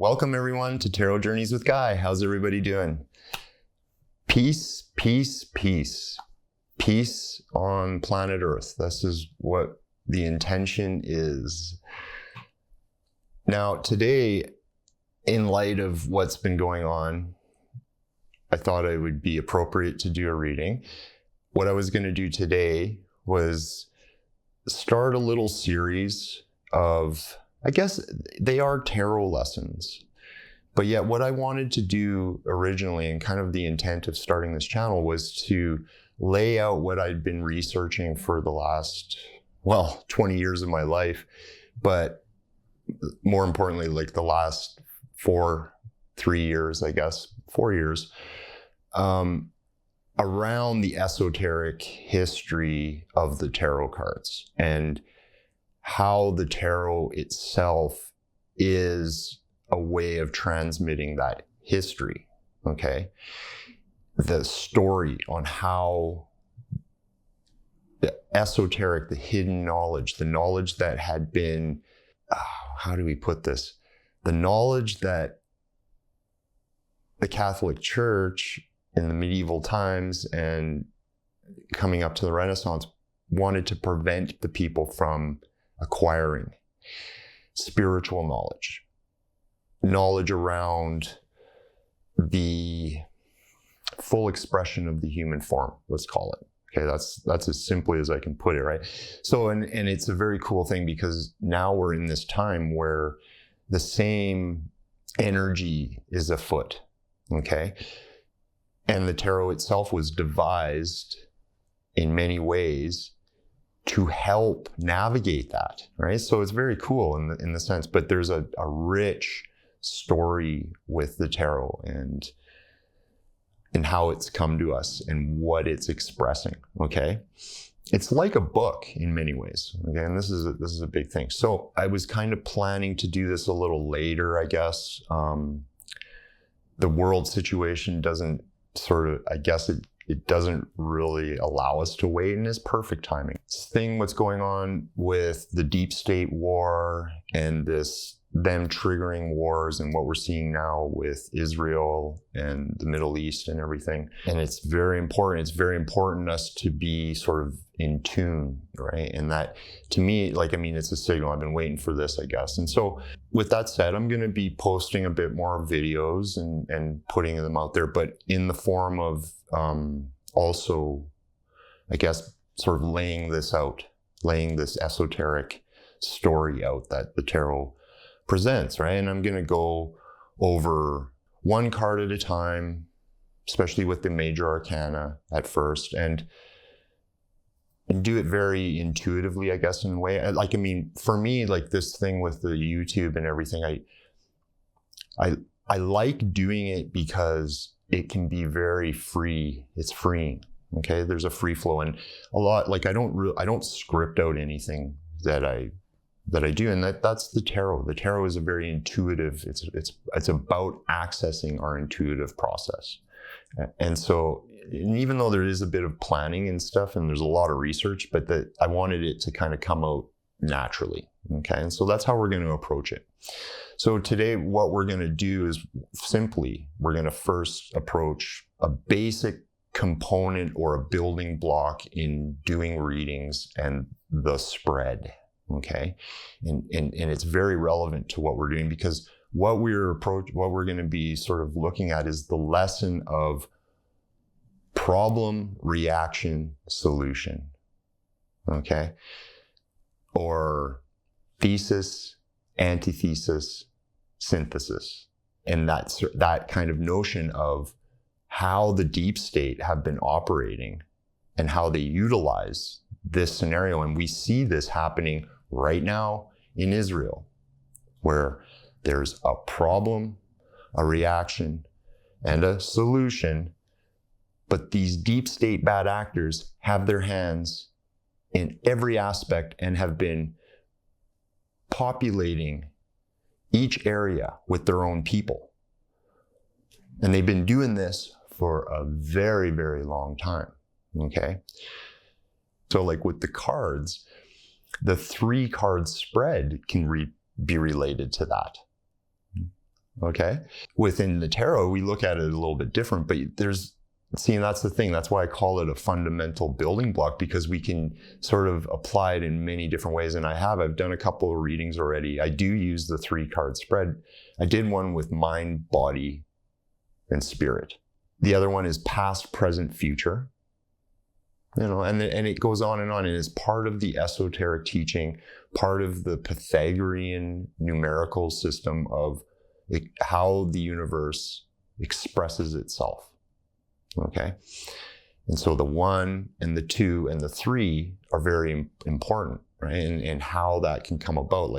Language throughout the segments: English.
Welcome everyone to Tarot Journeys with Guy. How's everybody doing? Peace, peace, peace. Peace on planet Earth. This is what the intention is. Now, today, in light of what's been going on, I thought it would be appropriate to do a reading. What I was going to do today was start a little series of, I guess they are tarot lessons, but yet what I wanted to do originally, and kind of the intent of starting this channel, was to lay out what I'd been researching for the last, 20 years of my life, but more importantly, like the last 4 years, around the esoteric history of the tarot cards and how the tarot itself is a way of transmitting that history, okay? The story on how the esoteric, the hidden knowledge, the knowledge that had been, how do we put this? The knowledge that the Catholic Church in the medieval times and coming up to the Renaissance wanted to prevent the people from acquiring spiritual knowledge around the full expression of the human form, let's call it. Okay, that's as simply as I can put it, right? So, and it's a very cool thing because now we're in this time where the same energy is afoot, okay? And the tarot itself was devised in many ways to help navigate that, right? So it's very cool in the sense, but there's a rich story with the tarot and how it's come to us and what it's expressing, okay? It's like a book in many ways, okay? And this is a big thing. So I was kind of planning to do this a little later, I guess. The world situation doesn't it doesn't really allow us to wait, and it's perfect timing. This thing, what's going on with the deep state war and them triggering wars and what we're seeing now with Israel and the Middle East and everything. And it's very important. It's very important us to be sort of in tune, right? And that, to me, it's a signal. I've been waiting for this, I guess. And so with that said, I'm going to be posting a bit more videos and putting them out there, but in the form of also, I guess, sort of laying this esoteric story out that the tarot presents, right? And I'm going to go over one card at a time, especially with the major arcana at first, and do it very intuitively, I guess, in a way. For me, like this thing with the YouTube and everything, I like doing it because it can be very free. It's freeing, okay? There's a free flow, and a lot, like I don't script out anything that I do, and that's the tarot. The tarot is a very intuitive, it's about accessing our intuitive process. And so, and even though there is a bit of planning and stuff, and there's a lot of research, but I wanted it to kind of come out naturally, okay? And so that's how we're going to approach it. So today, what we're going to do is we're going to first approach a basic component or a building block in doing readings and the spread. Okay, and it's very relevant to what we're doing, because what we're going to be sort of looking at is the lesson of problem, reaction, solution. Okay, or thesis, antithesis, synthesis, and that kind of notion of how the deep state have been operating and how they utilize this scenario. And we see this happening right now in Israel, where there's a problem, a reaction, and a solution, but these deep state bad actors have their hands in every aspect and have been populating each area with their own people. And they've been doing this for a very, very long time, okay? So like with the cards, the 3 card spread can be related to that. okay? Within the tarot, we look at it a little bit different, but see, and that's the thing. That's why I call it a fundamental building block, because we can sort of apply it in many different ways. And I've done a couple of readings already. I do use the 3-card spread. I did one with mind, body, and spirit. The other one is past, present, future. And it goes on. And it's part of the esoteric teaching, part of the Pythagorean numerical system of how the universe expresses itself. Okay. And so the 1 and the 2 and the 3 are very important, right? And how that can come about.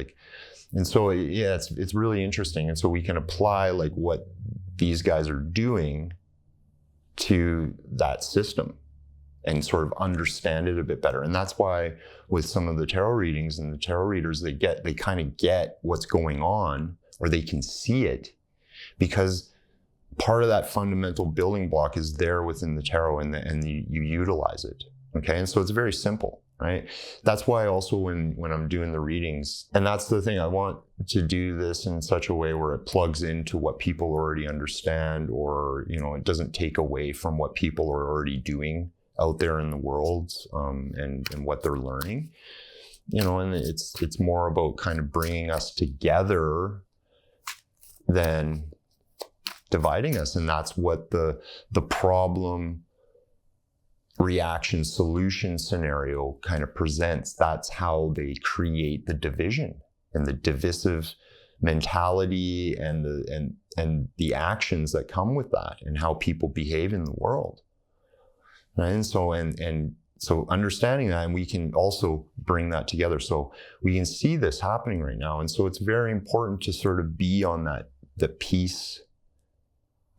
And so, yeah, it's really interesting. And so we can apply what these guys are doing to that system and sort of understand it a bit better. And that's why with some of the tarot readings and the tarot readers, they kind of get what's going on, or they can see it, because part of that fundamental building block is there within the tarot, and you utilize it. Okay. And so it's very simple, right? That's why also when I'm doing the readings, and that's the thing, I want to do this in such a way where it plugs into what people already understand, or, it doesn't take away from what people are already doing out there in the world, and what they're learning, and it's more about kind of bringing us together than dividing us. And that's what the problem reaction solution scenario kind of presents. That's how they create the division and the divisive mentality and the actions that come with that, and how people behave in the world. Right? And so understanding that, and we can also bring that together. So we can see this happening right now. And so it's very important to sort of be on the peace,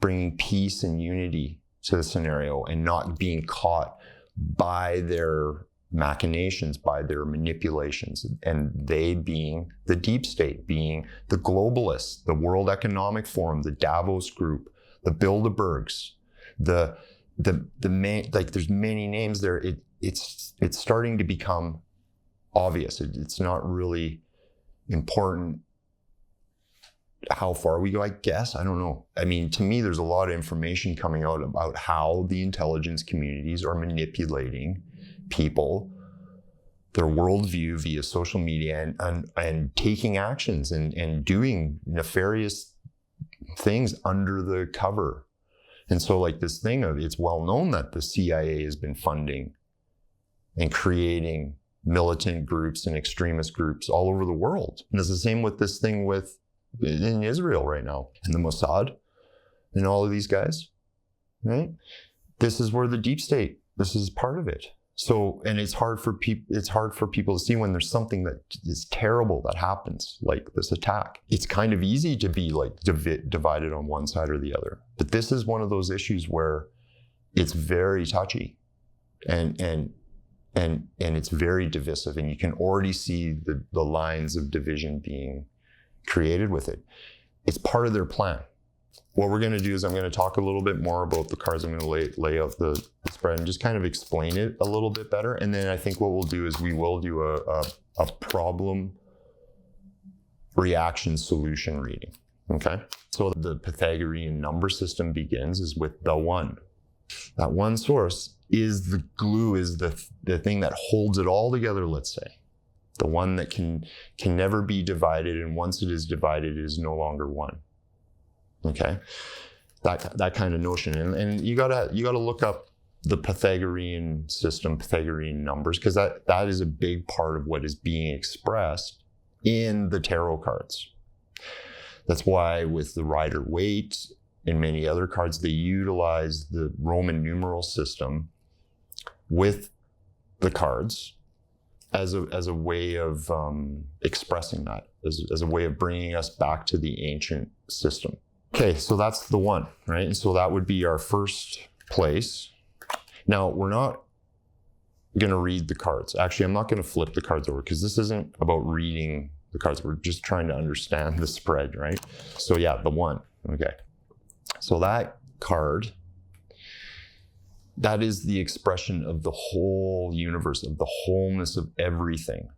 bringing peace and unity to the scenario, and not being caught by their machinations, by their manipulations, and they being the deep state, being the globalists, the World Economic Forum, the Davos Group, the Bilderbergs, the main, there's many names there. It's starting to become obvious. It's not really important how far we go, I guess. I don't know. I mean, to me, there's a lot of information coming out about how the intelligence communities are manipulating people, their worldview via social media, and taking actions and doing nefarious things under the cover. And so this thing of, it's well known that the CIA has been funding and creating militant groups and extremist groups all over the world. And it's the same with this thing in Israel right now, and the Mossad and all of these guys, right? This is where the deep state, this is part of it. So, and it's hard for people to see when there's something that is terrible that happens, like this attack. It's kind of easy to be divided on one side or the other. But this is one of those issues where it's very touchy, and it's very divisive, and you can already see the lines of division being created with it. It's part of their plan. What we're going to do is I'm going to talk a little bit more about the cards. I'm going to lay out the spread and just kind of explain it a little bit better. And then I think what we'll do is we will do a problem reaction solution reading. Okay. So the Pythagorean number system begins is with the 1. That one source is the glue, is the thing that holds it all together, let's say. The one that can never be divided, and once it is divided, it is no longer one. Okay, that kind of notion, and you gotta look up the Pythagorean system, Pythagorean numbers, because that is a big part of what is being expressed in the tarot cards. That's why with the Rider-Waite and many other cards, they utilize the Roman numeral system with the cards as a way of expressing that, as a way of bringing us back to the ancient system. Okay, so that's the 1, right? And so that would be our first place. Now, we're not going to read the cards. Actually, I'm not going to flip the cards over, because this isn't about reading the cards. We're just trying to understand the spread, right? So yeah, the 1. Okay. So that card, that is the expression of the whole universe, of the wholeness of everything.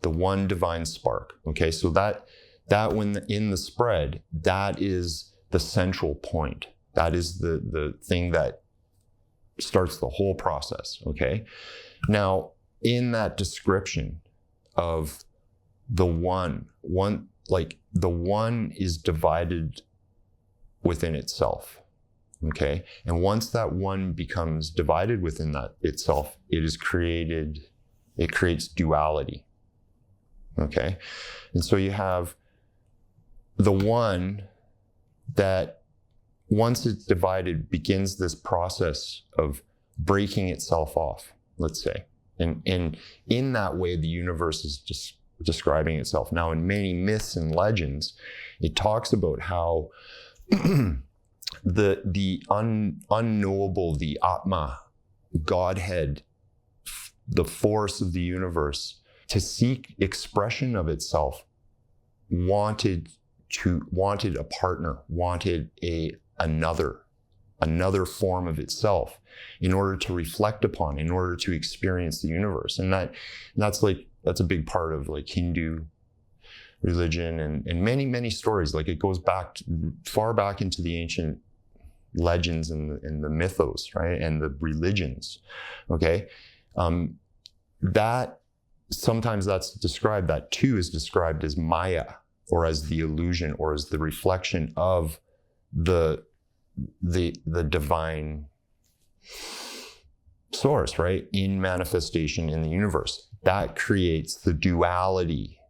The one divine spark. Okay, so that that when in the spread, that is the central point. That is the thing that starts the whole process, okay? Now, in that description of the one, like the one is divided within itself, okay? And once that one becomes divided within that itself, it creates duality, okay? And so you have the one that, once it's divided, begins this process of breaking itself off, let's say. And in that way, the universe is just describing itself. Now, in many myths and legends, it talks about how the unknowable, the Atma, Godhead, the force of the universe, to seek expression of itself, wanted a partner, wanted another form of itself in order to reflect upon, in order to experience the universe. And that's a big part of like Hindu religion and many stories. Like it goes far back into the ancient legends and the mythos, right? And the religions, okay? That sometimes that too is described as Maya, or as the illusion, or as the reflection of the divine source, right? In manifestation in the universe. That creates the duality,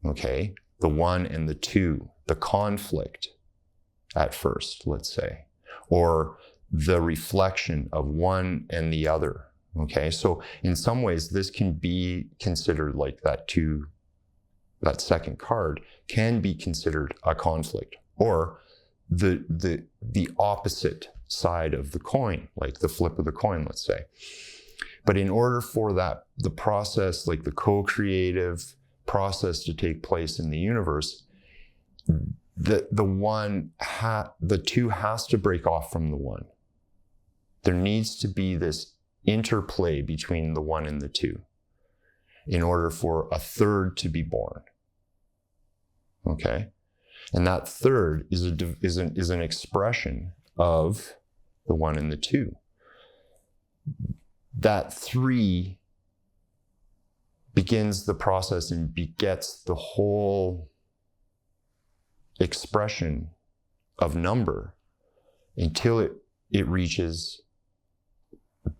okay? The one and the two, the conflict at first, let's say, or the reflection of one and the other, okay? So in some ways, this can be considered like that second card can be considered a conflict, or the opposite side of the coin, like the flip of the coin, let's say. But in order for the process, like the co-creative process to take place in the universe, the two has to break off from the one. There needs to be this interplay between the one and the two in order for a third to be born. Okay? And that third is an expression of the one and the two. That three begins the process and begets the whole expression of number until it reaches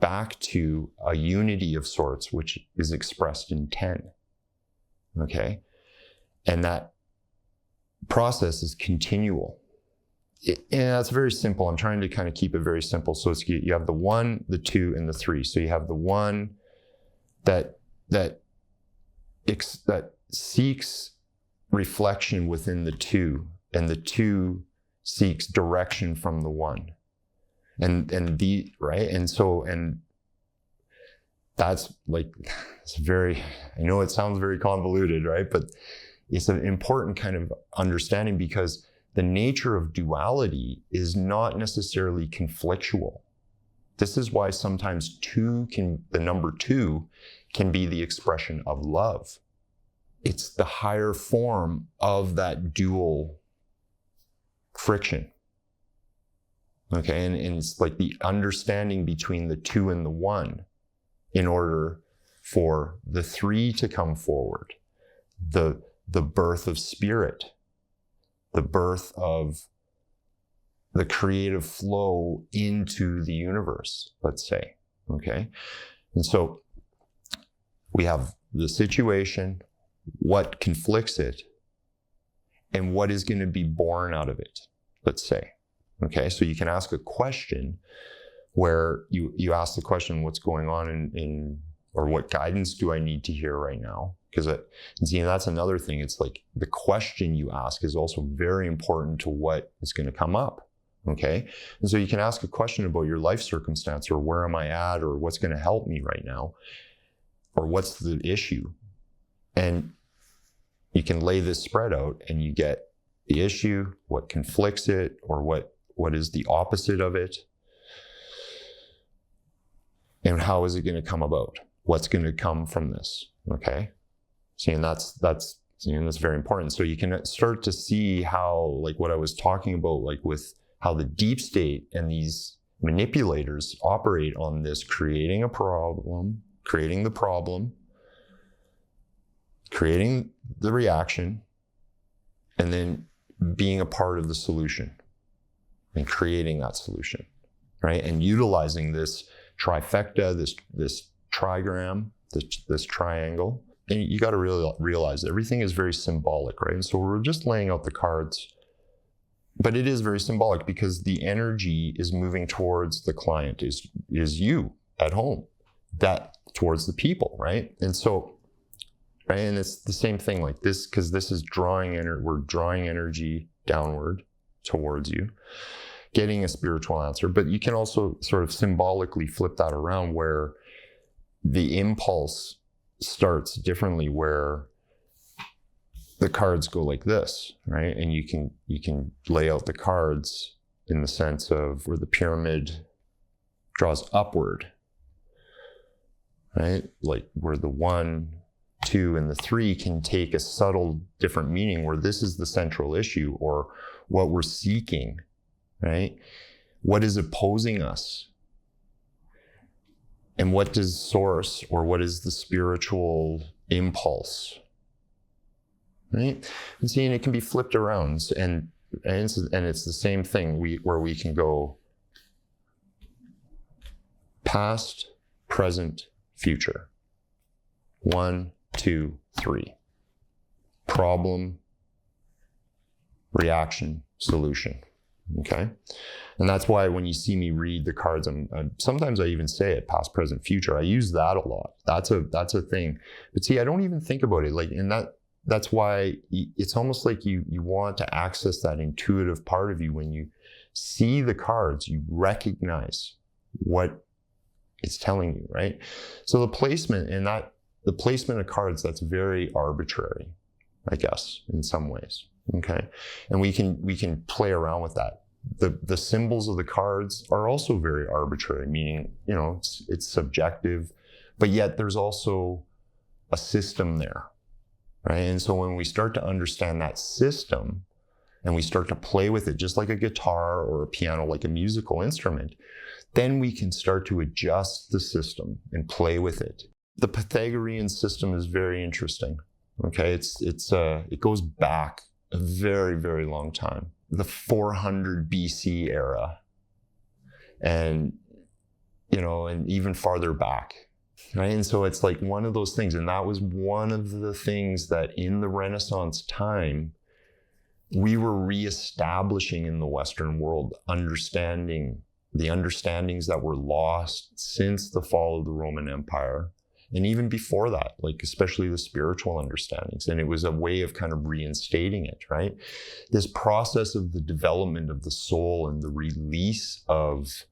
back to a unity of sorts, which is expressed in 10. Okay? And that process is continual. And that's very simple. I'm trying to kind of keep it very simple. So you have the one, the two, and the three. So you have the one that seeks reflection within the two, and the two seeks direction from the one. And right? And that's like, I know it sounds very convoluted, right? But it's an important kind of understanding, because the nature of duality is not necessarily conflictual. This is why sometimes the number two can be the expression of love. It's the higher form of that dual friction. Okay, and it's like the understanding between the two and the one in order for the three to come forward. The birth of spirit, the birth of the creative flow into the universe, let's say, okay? And so we have the situation, what conflicts it, and what is going to be born out of it, let's say, okay? So you can ask a question where you ask the question, what's going on or what guidance do I need to hear right now? Because that's another thing. It's like the question you ask is also very important to what is going to come up, okay? And so you can ask a question about your life circumstance, or where am I at, or what's going to help me right now, or what's the issue? And you can lay this spread out and you get the issue, what conflicts it, or what is the opposite of it, and how is it going to come about? What's going to come from this, okay? See, and that's See, and that's very important. So you can start to see how, like what I was talking about, like with how the deep state and these manipulators operate on this, creating a problem, creating the problem, creating the reaction, and then being a part of the solution and creating that solution, right? And utilizing this trifecta, this trigram, this triangle. And you got to really realize everything is very symbolic, right? And so we're just laying out the cards, but it is very symbolic because the energy is moving towards the client, is you at home, that towards the people, right? And so, right, and it's the same thing like this, because this is we're drawing energy downward towards you, getting a spiritual answer. But you can also sort of symbolically flip that around where the impulse starts differently, where the cards go like this, right? And you can lay out the cards in the sense of where the pyramid draws upward, right? Like where the 1, 2, and the 3 can take a subtle different meaning, where this is the central issue or what we're seeking, right? What is opposing us? And what does source, or what is the spiritual impulse, right? And seeing it can be flipped around, and it's the same thing where we can go past, present, future. 1, 2, 3. Problem, reaction, solution. Okay, and that's why when you see me read the cards, sometimes I even say it, past, present, future. I use that a lot. That's a thing. But see, I don't even think about it like in that. That's why it's almost like you want to access that intuitive part of you. When you see the cards, you recognize what it's telling you, right? So the placement of cards, that's very arbitrary, I guess, in some ways. Okay, and we can play around with that. The symbols of the cards are also very arbitrary, meaning, you know, it's subjective, but yet there's also a system there, right? And so when we start to understand that system and we start to play with it, just like a guitar or a piano, like a musical instrument, then we can start to adjust the system and play with it. The Pythagorean system is very interesting. Okay, it goes back a very, very long time, the 400 BC era, and, you know, and even farther back, right? And so it's like one of those things, and that was one of the things that in the Renaissance time, we were reestablishing in the Western world, understandings that were lost since the fall of the Roman Empire. And even before that, like especially the spiritual understandings. And it was a way of kind of reinstating it, right? This process of the development of the soul and the release of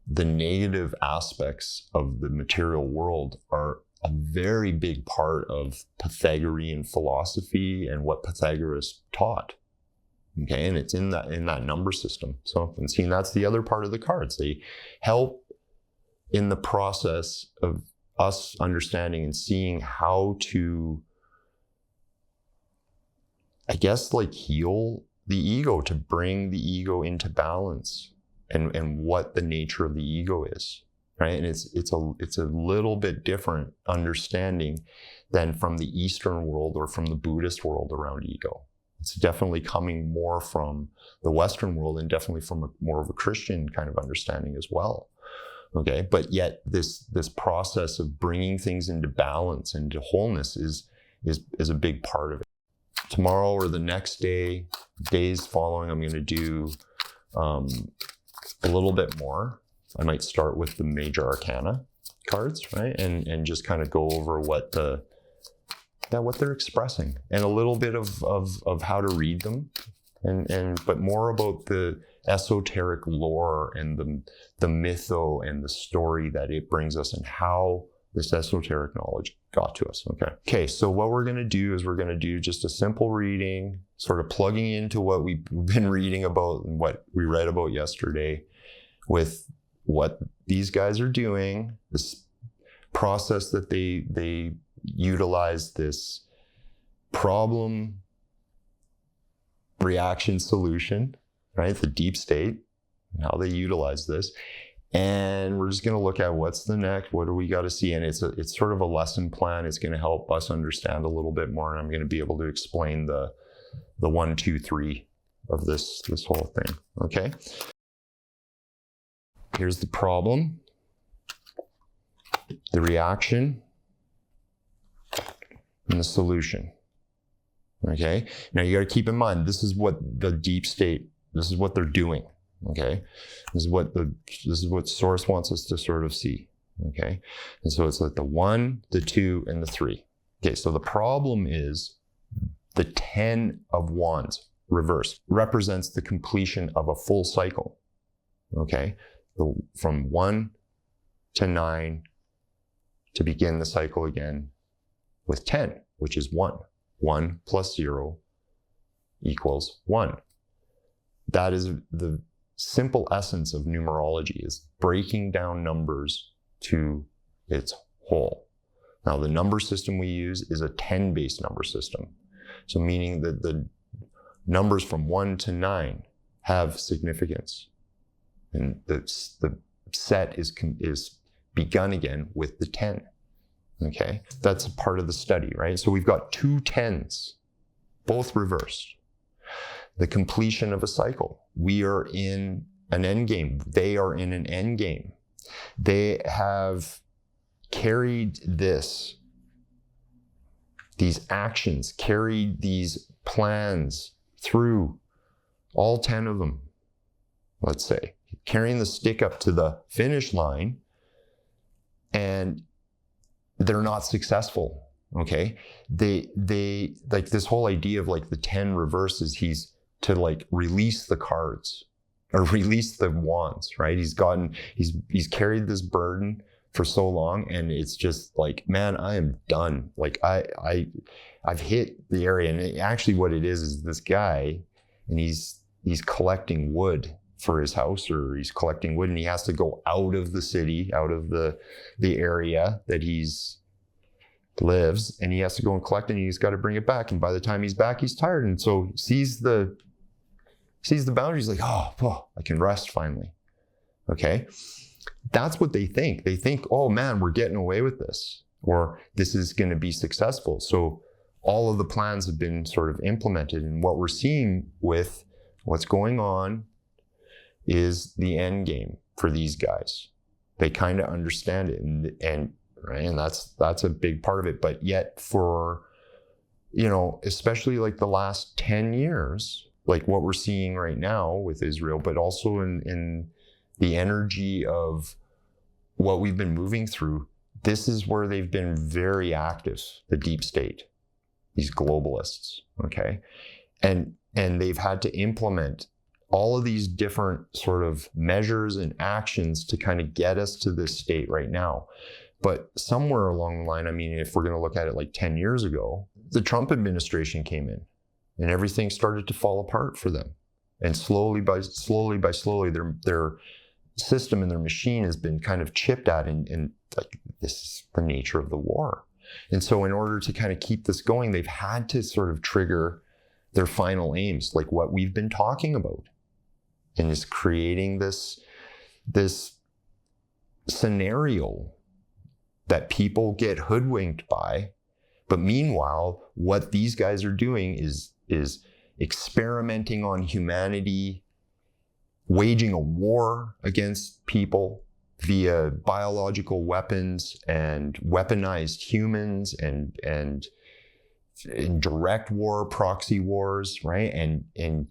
the negative aspects of the material world are a very big part of Pythagorean philosophy and what Pythagoras taught. Okay, and it's in that number system. So, and seeing that's the other part of the cards. They help in the process of us understanding and seeing how to, I guess, like heal the ego, to bring the ego into balance, and what the nature of the ego is, right? And it's a little bit different understanding than from the Eastern world or from the Buddhist world around ego. It's definitely coming more from the Western world, and definitely from more of a Christian kind of understanding as well. Okay, but yet this process of bringing things into balance and to wholeness is a big part of it. Tomorrow or the next days following, I'm going to do a little bit more. I might start with the major arcana cards, right, and just kind of go over what they're expressing, and a little bit of how to read them, but more about the esoteric lore and the mytho and the story that it brings us, and how this esoteric knowledge got to us. Okay, so what we're going to do is we're going to do just a simple reading, sort of plugging into what we've been reading about and what we read about yesterday, with what these guys are doing, this process that they utilize, this problem, reaction, solution, right? The deep state, and how they utilize this. And we're just going to look at what's the next, what do we got to see? And it's sort of a lesson plan. It's going to help us understand a little bit more. And I'm going to be able to explain the 1, 2, 3 of this whole thing. Okay. Here's the problem, the reaction, and the solution. Okay. Now you got to keep in mind, this is what the deep state, this is what they're doing. Okay. This is what source wants us to sort of see. Okay. And so it's like the 1, the 2, and the 3. Okay. So the problem is the 10 of wands reversed represents the completion of a full cycle. Okay. From 1 to 9 to begin the cycle again with 10, which is 1. 1 plus 0 equals 1. That is the simple essence of numerology, is breaking down numbers to its whole. Now, the number system we use is a 10-based number system. So meaning that the numbers from 1 to 9 have significance. And the set is begun again with the 10. Okay, that's a part of the study, right? So we've got 2 10s, both reversed. The completion of a cycle. We are in an end game. They are in an end game. They have carried these actions, carried these plans through, all 10 of them, let's say, carrying the stick up to the finish line, and they're not successful. Okay, they like this whole idea of like the 10 reverses. He's to like release the cards or release the wands, right? He's carried this burden for so long, and it's just like, man, I am done. Like I've hit the area, and actually what it is this guy, and he's collecting wood for his house, or he's collecting wood, and he has to go out of the city, out of the area that he's lives, and he has to go and collect it, and he's got to bring it back. And by the time he's back, he's tired, and so sees the boundaries, like, oh, I can rest finally. Okay, that's what they think. They think, oh man, we're getting away with this, or this is going to be successful. So all of the plans have been sort of implemented, and what we're seeing with what's going on is the end game for these guys. They kind of understand it, and right, and that's a big part of it. But yet, for especially like the last 10 years, like what we're seeing right now with Israel, but also in the energy of what we've been moving through, this is where they've been very active, the deep state, these globalists, okay? And they've had to implement all of these different sort of measures and actions to kind of get us to this state right now. But somewhere along the line, I mean, if we're going to look at it like 10 years ago, the Trump administration came in and everything started to fall apart for them. And slowly by slowly, their system and their machine has been kind of chipped at, and like, this is the nature of the war. And so in order to kind of keep this going, they've had to sort of trigger their final aims, like what we've been talking about, and is creating this scenario that people get hoodwinked by. But meanwhile, what these guys are doing is experimenting on humanity, waging a war against people via biological weapons and weaponized humans and in direct war, proxy wars, right? And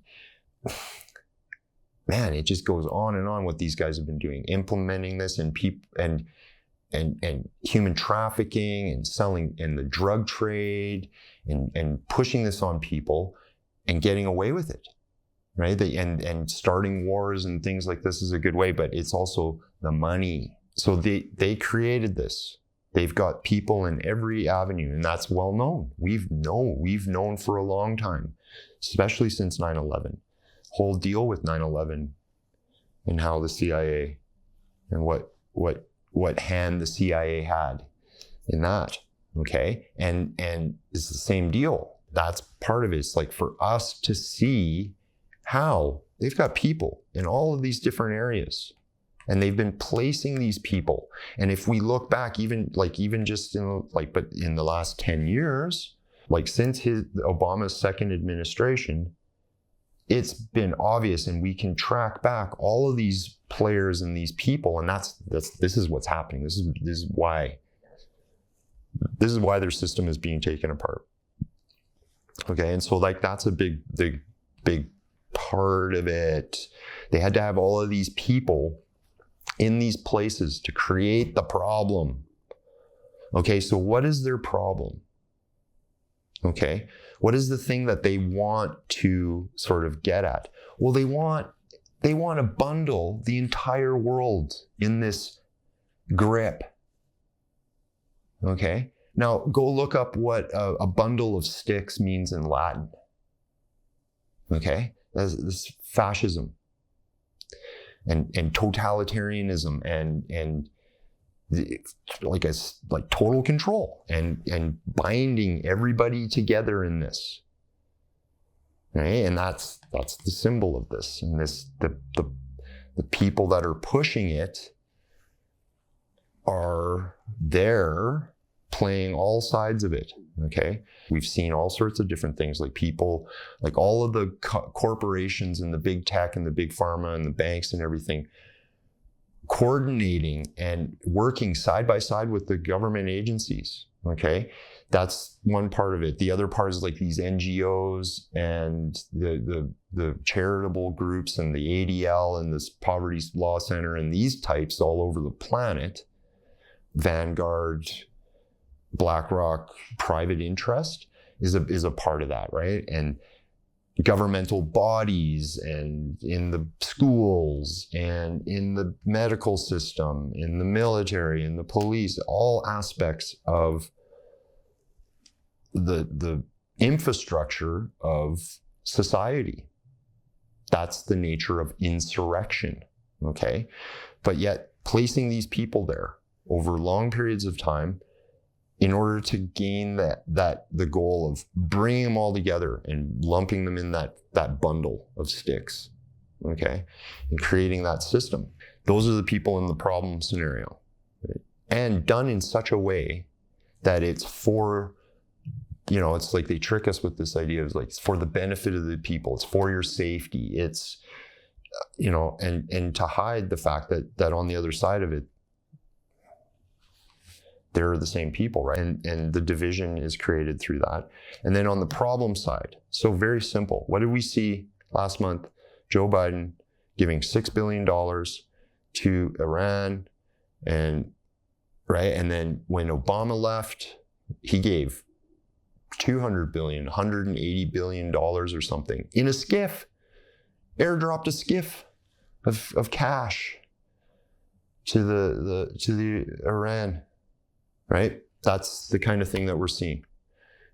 man, it just goes on and on what these guys have been doing, implementing this, and human trafficking and selling, and the drug trade, and pushing this on people and getting away with it, right? And starting wars and things like this is a good way, but it's also the money. So they created this. They've got people in every avenue, and that's well known. We've known for a long time, especially since 9/11. Whole deal with 9/11 and how the CIA and what hand the CIA had in that, okay? And it's the same deal. that's part of it. It's like for us to see how they've got people in all of these different areas, and they've been placing these people. And if we look back, even just but in the last 10 years, like since Obama's second administration, it's been obvious, and we can track back all of these players and these people, and this is what's happening. This is why their system is being taken apart. Okay, and so like that's a big part of it. They had to have all of these people in these places to create the problem. Okay, so what is their problem? Okay, what is the thing that they want to sort of get at? Well, they want to bundle the entire world in this grip. Okay, now go look up what a bundle of sticks means in Latin. Okay, this fascism and totalitarianism and like total control and binding everybody together in this, right? And that's the symbol of this. And the people that are pushing it are there playing all sides of it. Okay, we've seen all sorts of different things, like people, like all of the corporations and the big tech and the big pharma and the banks and everything, coordinating and working side by side with the government agencies. Okay, that's one part of it. The other part is like these NGOs and the charitable groups and the ADL and this Poverty Law Center and these types all over the planet, Vanguard, BlackRock, private interest is a part of that, right? And governmental bodies, and in the schools, and in the medical system, in the military, in the police, all aspects of the infrastructure of society. That's the nature of insurrection, okay? But yet placing these people there over long periods of time in order to gain the goal of bringing them all together and lumping them in that bundle of sticks, okay? And creating that system. Those are the people in the problem scenario, right? And done in such a way that it's for, it's like they trick us with this idea of like, it's for the benefit of the people, it's for your safety, it's, and to hide the fact that on the other side of it, they're the same people, right? And the division is created through that. And then on the problem side, so very simple. What did we see last month? Joe Biden giving $6 billion to Iran, and then when Obama left, he gave $200 billion, $180 billion or something in a skiff, airdropped a skiff of cash to the Iran. Right? That's the kind of thing that we're seeing.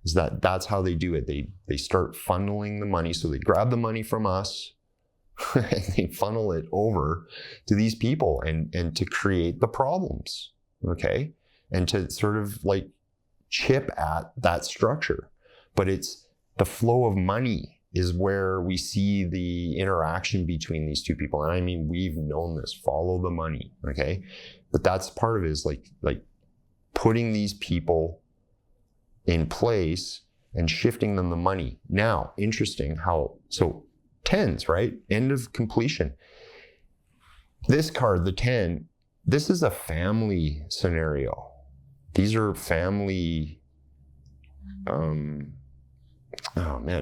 Is that's how they do it. They start funneling the money. So they grab the money from us and they funnel it over to these people and to create the problems. Okay? And to sort of like chip at that structure. But it's the flow of money is where we see the interaction between these two people. And I mean, we've known this, follow the money. Okay? But that's part of it, is like putting these people in place and shifting them the money. Now, interesting how, so tens, right? End of completion. This card, the 10, this is a family scenario. These are family,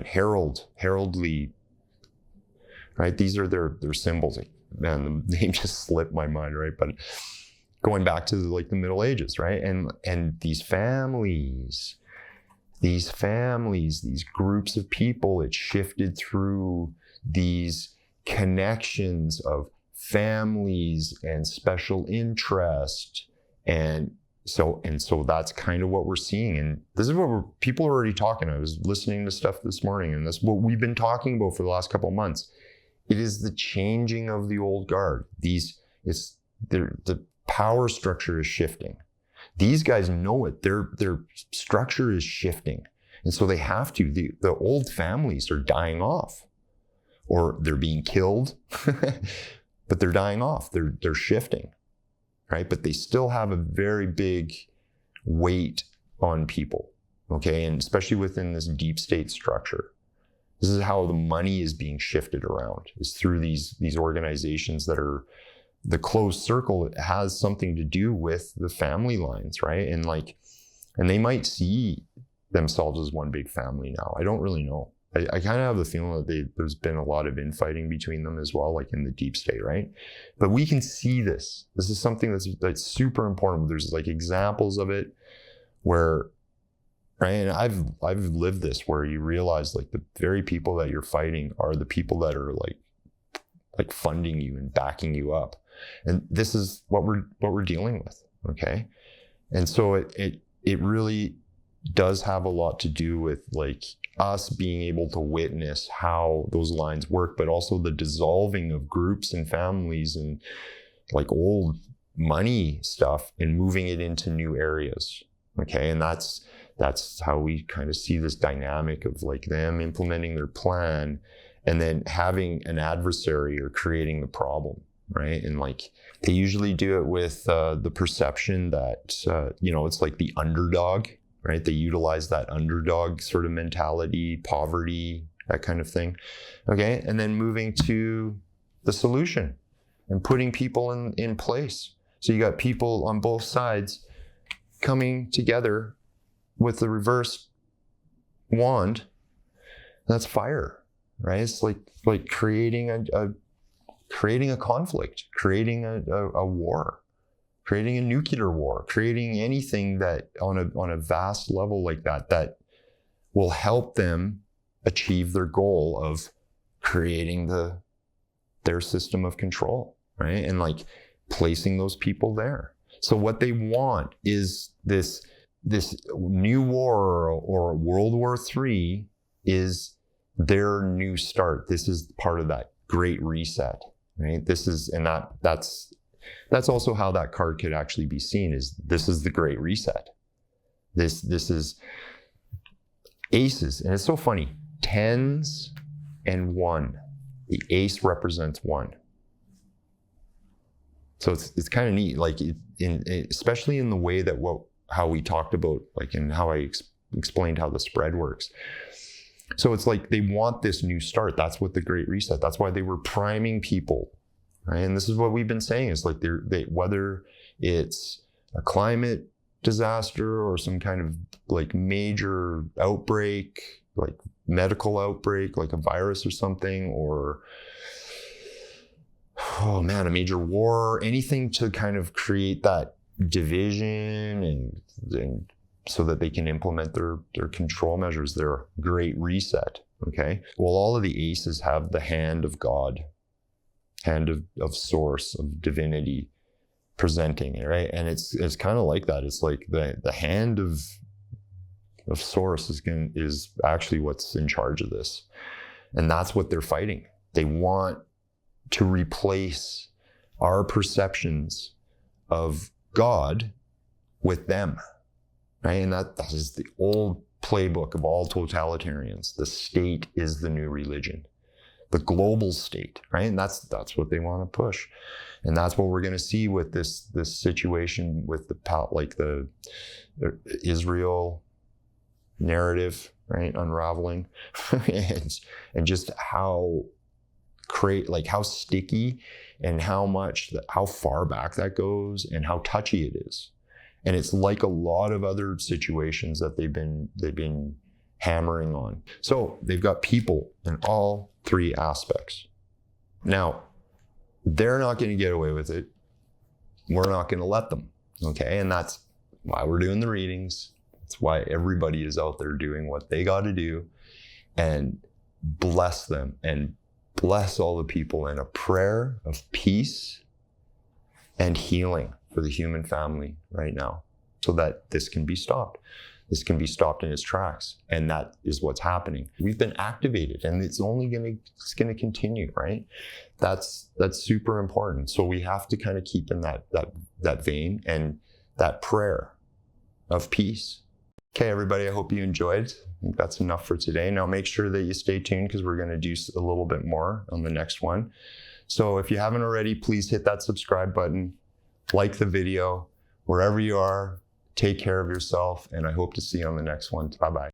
heraldly, right? These are their symbols. Man, the name just slipped my mind, right? But going back to the Middle Ages, right? And these families, these groups of people, it shifted through these connections of families and special interest. And so that's kind of what we're seeing. And this is what people are already talking. I was listening to stuff this morning, and that's what we've been talking about for the last couple of months. It is the changing of the old guard. The power structure is shifting. These guys know it. Their structure is shifting. And so they have to, the old families are dying off, or they're being killed, but they're dying off, they're shifting, right? But they still have a very big weight on people, okay? And especially within this deep state structure. This is how the money is being shifted around, is through these organizations that are the closed circle. It has something to do with the family lines, right? And they might see themselves as one big family now. I don't really know. I kind of have the feeling that there's been a lot of infighting between them as well, like in the deep state, right? But we can see this. This is something that's super important. There's like examples of it where, right? And I've lived this, where you realize like the very people that you're fighting are the people that are like funding you and backing you up. And this is what we're dealing with, okay? And so it really does have a lot to do with like us being able to witness how those lines work, but also the dissolving of groups and families and like old money stuff and moving it into new areas, okay? And that's how we kind of see this dynamic of like them implementing their plan and then having an adversary or creating the problem, right? And like they usually do it with the perception that, it's like the underdog, right? They utilize that underdog sort of mentality, poverty, that kind of thing, okay? And then moving to the solution and putting people in place. So you got people on both sides coming together with the reverse wand. That's fire, right? It's like creating a conflict, creating a war, creating a nuclear war, creating anything that on a vast level like that will help them achieve their goal of creating their system of control, right? And like placing those people there. So what they want is this new war or World War III is their new start. This is part of that great reset, right? That's also how that card could actually be seen, is this is the great reset. This is aces. And it's so funny, 10s and 1. The ace represents 1. So it's kind of neat, like especially in the way that how we talked about, like, and how I explained how the spread works. So it's like they want this new start. That's what the Great Reset. That's why they were priming people, right? And this is what we've been saying, is like they whether it's a climate disaster or some kind of like major outbreak, like medical outbreak, like a virus or something, or a major war, anything to kind of create that division and so that they can implement their control measures, their Great Reset, okay? Well, all of the aces have the hand of God, hand of source, of divinity presenting it, right? And it's kind of like that. It's like the hand of source is actually what's in charge of this. And that's what they're fighting. They want to replace our perceptions of God with them, right? And that is the old playbook of all totalitarians. The state is the new religion, the global state, right? And that's what they want to push. And that's what we're going to see with this situation with the Israel narrative, right? Unraveling and just how sticky and how far back that goes and how touchy it is. And it's like a lot of other situations that they've been hammering on. So they've got people in all three aspects. Now, they're not going to get away with it. We're not going to let them, okay? And that's why we're doing the readings. That's why everybody is out there doing what they got to do, and bless them and bless all the people in a prayer of peace and healing for the human family right now, so that this can be stopped. This can be stopped in its tracks. And that is what's happening. We've been activated, and it's going to continue, right? That's super important. So we have to kind of keep in that vein and that prayer of peace. Okay, everybody, I hope you enjoyed. I think that's enough for today. Now make sure that you stay tuned because we're going to do a little bit more on the next one. So if you haven't already, please hit that subscribe button, like the video. Wherever you are, take care of yourself, and I hope to see you on the next one. Bye-bye.